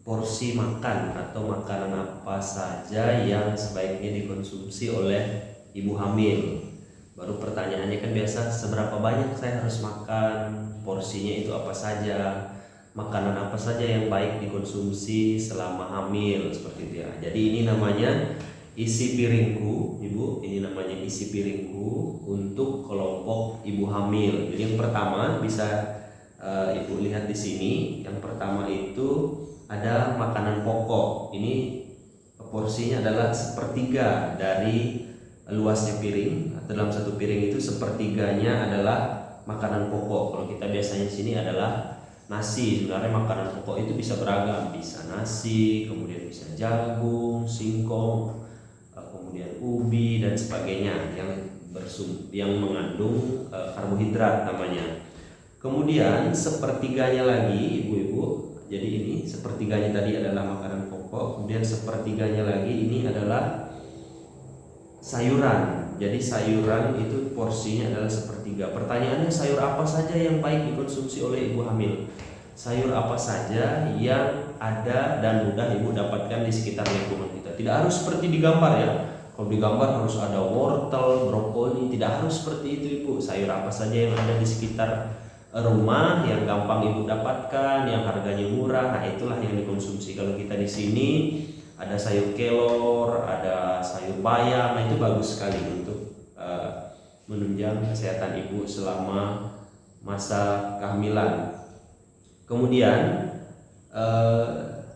porsi makan atau makanan apa saja yang sebaiknya dikonsumsi oleh ibu hamil. Baru pertanyaannya kan biasa, seberapa banyak saya harus makan, porsinya itu apa saja, makanan apa saja yang baik dikonsumsi selama hamil, seperti itu ya. Jadi ini namanya isi piringku, ibu. Ini namanya isi piringku untuk kelompok ibu hamil. Jadi yang pertama bisa ibu lihat di sini. Yang pertama itu ada makanan pokok. Ini porsinya adalah sepertiga dari luasnya piring. Dalam satu piring itu sepertiganya adalah makanan pokok. Kalau kita biasanya di sini adalah nasi. Sebenarnya makanan pokok itu bisa beragam, bisa nasi, kemudian bisa jagung, singkong, kemudian ubi dan sebagainya yang mengandung karbohidrat namanya. Kemudian sepertiganya lagi ibu-ibu, jadi ini sepertiganya tadi adalah makanan pokok, kemudian sepertiganya lagi ini adalah sayuran. Jadi sayuran itu porsinya adalah sepertiga. Pertanyaannya, sayur apa saja yang baik dikonsumsi oleh ibu hamil? Sayur apa saja yang ada dan mudah ibu dapatkan di sekitar lingkungan kita. Tidak harus seperti di gambar ya. Kalau di gambar harus ada wortel, brokoli, tidak harus seperti itu ibu. Sayur apa saja yang ada di sekitar rumah yang gampang ibu dapatkan, yang harganya murah, nah itulah yang dikonsumsi. Kalau kita di sini ada sayur kelor, ada sayur bayam, nah itu bagus sekali untuk menunjang kesehatan ibu selama masa kehamilan. Kemudian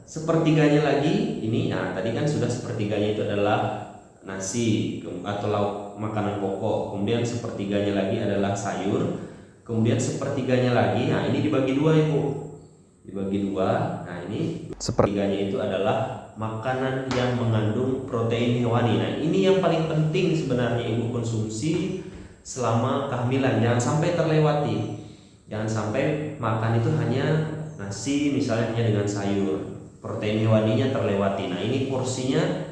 sepertiganya lagi ini, nah tadi kan sudah sepertiganya itu adalah nasi atau lauk makanan pokok. Kemudian sepertiganya lagi adalah sayur. Kemudian sepertiganya lagi, nah ini dibagi dua ibu, dibagi dua. Nah ini sepertiganya itu adalah makanan yang mengandung protein hewani. Nah ini yang paling penting sebenarnya ibu konsumsi selama kehamilan. Jangan sampai terlewati. Jangan sampai makan itu hanya nasi misalnya hanya dengan sayur, protein hewaninya terlewati. Nah ini porsinya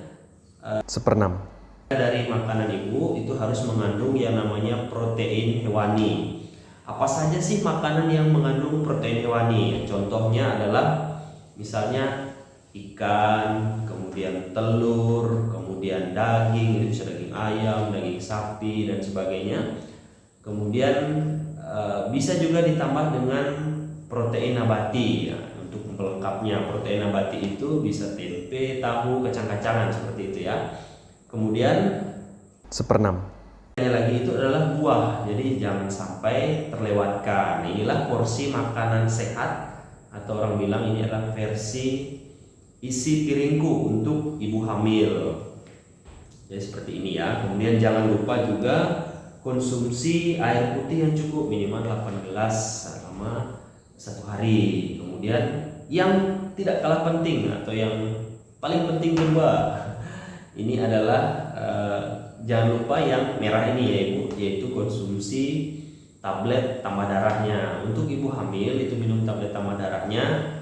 1/6 dari makanan ibu itu harus mengandung yang namanya protein hewani. Apa saja sih makanan yang mengandung protein hewani? Contohnya adalah misalnya ikan, kemudian telur, kemudian daging, itu bisa daging ayam, daging sapi dan sebagainya. Kemudian bisa juga ditambah dengan protein nabati ya. Untuk pelengkapnya protein nabati itu bisa tempe, tahu, kacang-kacangan seperti itu ya. Kemudian 1/6 lagi itu adalah buah, jadi jangan sampai terlewatkan. Inilah porsi makanan sehat atau orang bilang ini adalah versi isi piringku untuk ibu hamil. Jadi seperti ini ya. Kemudian jangan lupa juga konsumsi air putih yang cukup, minimal 8 gelas selama 1 hari. Kemudian yang tidak kalah penting atau yang paling penting kedua, ini adalah jangan lupa yang merah ini ya ibu, yaitu konsumsi tablet tambah darahnya. Untuk ibu hamil itu minum tablet tambah darahnya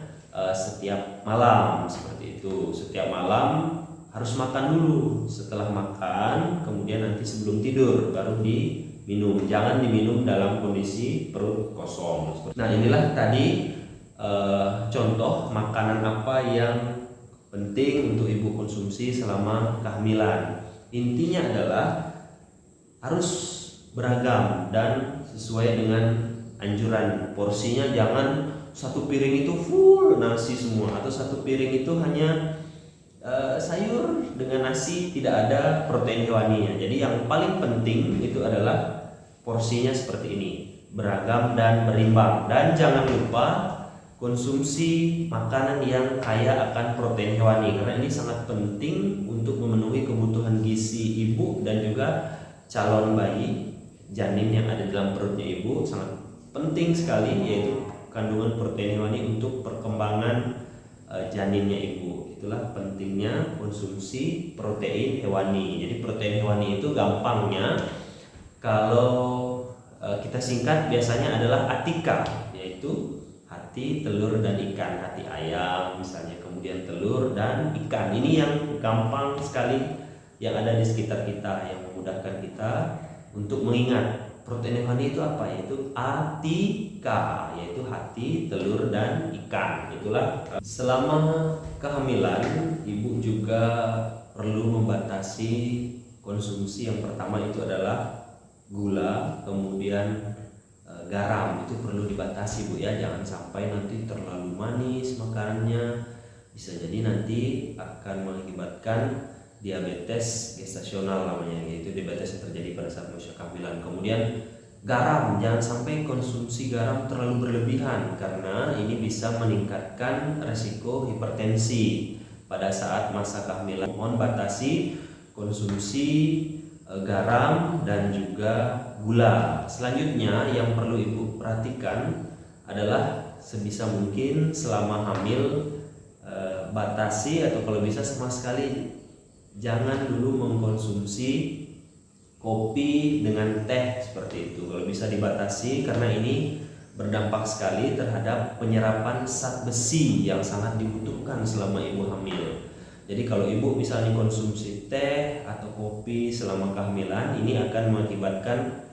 setiap malam, seperti itu. Setiap malam harus makan dulu. Setelah makan, kemudian nanti sebelum tidur baru diminum. Jangan diminum dalam kondisi perut kosong. Nah inilah tadi contoh makanan apa yang penting untuk ibu konsumsi selama kehamilan. Intinya adalah harus beragam dan sesuai dengan anjuran. Porsinya jangan satu piring itu full nasi semua, atau satu piring itu hanya sayur dengan nasi, tidak ada protein hewaninya. Jadi yang paling penting itu adalah porsinya seperti ini, beragam dan berimbang. Dan jangan lupa konsumsi makanan yang kaya akan protein hewani, karena ini sangat penting untuk memenuhi kebutuhan gizi ibu dan juga calon bayi, janin yang ada dalam perutnya ibu. Sangat penting sekali, yaitu kandungan protein hewani untuk perkembangan janinnya ibu. Itulah pentingnya konsumsi protein hewani. Jadi protein hewani itu gampangnya kalau kita singkat biasanya adalah ATIKA, yaitu hati, telur, dan ikan. Hati ayam misalnya, kemudian telur dan ikan. Ini yang gampang sekali yang ada di sekitar kita, yang memudahkan kita untuk mengingat protein hewani itu apa? Yaitu ATIKA, yaitu hati, telur, dan ikan. Itulah selama kehamilan ibu juga perlu membatasi konsumsi. Yang pertama itu adalah gula, kemudian garam itu perlu dibatasi Bu ya, jangan sampai nanti terlalu manis makanannya, bisa jadi nanti akan mengakibatkan diabetes gestasional namanya, yaitu diabetes yang terjadi pada saat usia kehamilan. Kemudian garam, jangan sampai konsumsi garam terlalu berlebihan karena ini bisa meningkatkan resiko hipertensi pada saat masa kehamilan. Mohon batasi konsumsi garam dan juga gula. Selanjutnya yang perlu ibu perhatikan adalah sebisa mungkin selama hamil batasi atau kalau bisa sama sekali jangan dulu mengkonsumsi kopi dengan teh seperti itu. Kalau bisa dibatasi karena ini berdampak sekali terhadap penyerapan zat besi yang sangat dibutuhkan selama ibu hamil. Jadi kalau ibu misalnya konsumsi teh atau kopi selama kehamilan, ini akan mengakibatkan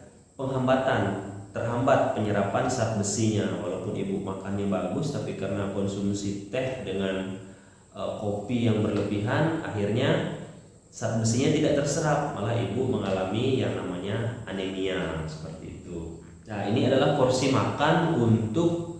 terhambat penyerapan zat besinya. Walaupun ibu makannya bagus, tapi karena konsumsi teh dengan kopi yang berlebihan, akhirnya zat besinya tidak terserap, malah ibu mengalami yang namanya anemia seperti itu. Nah, ini adalah porsi makan untuk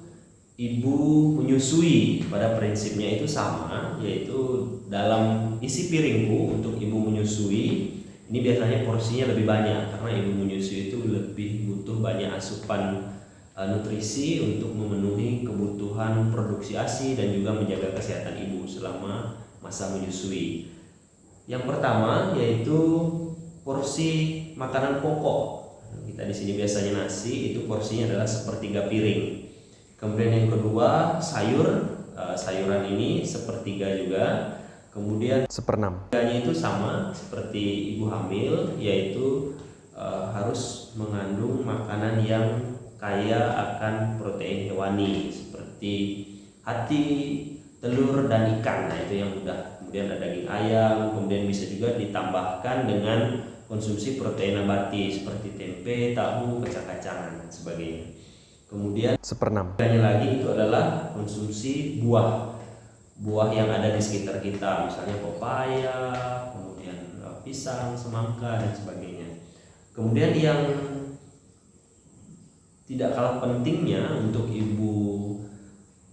ibu menyusui. Pada prinsipnya itu sama, yaitu dalam isi piringku untuk ibu menyusui ini biasanya porsinya lebih banyak karena ibu menyusui itu lebih butuh banyak asupan nutrisi untuk memenuhi kebutuhan produksi ASI dan juga menjaga kesehatan ibu selama masa menyusui. Yang pertama yaitu porsi makanan pokok. Kita di sini biasanya nasi, itu porsinya adalah sepertiga piring. Kemudian yang kedua sayuran ini sepertiga juga. Kemudian seperenam. Itu sama seperti ibu hamil, yaitu harus mengandung makanan yang kaya akan protein hewani seperti hati, telur, dan ikan. Nah, itu yang mudah. Kemudian ada daging ayam, kemudian bisa juga ditambahkan dengan konsumsi protein nabati seperti tempe, tahu, kacang-kacangan dan sebagainya. Kemudian seperenam lagi itu adalah konsumsi buah yang ada di sekitar kita, misalnya pepaya, kemudian pisang, semangka, dan sebagainya. Kemudian yang tidak kalah pentingnya untuk ibu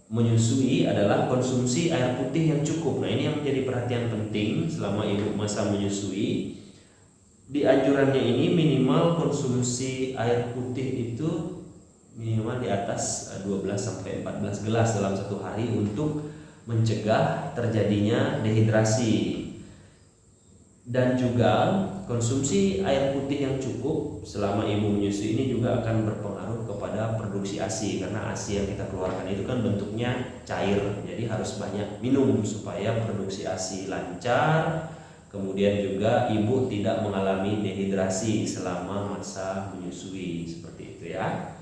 menyusui adalah konsumsi air putih yang cukup. Nah, ini yang menjadi perhatian penting selama ibu masa menyusui. Di anjurannya ini minimal konsumsi air putih itu minimal di atas 12-14 gelas dalam satu hari untuk mencegah terjadinya dehidrasi. Dan juga konsumsi air putih yang cukup selama ibu menyusui ini juga akan berpengaruh kepada produksi ASI, karena ASI yang kita keluarkan itu kan bentuknya cair, jadi harus banyak minum supaya produksi ASI lancar. Kemudian juga ibu tidak mengalami dehidrasi selama masa menyusui seperti itu ya.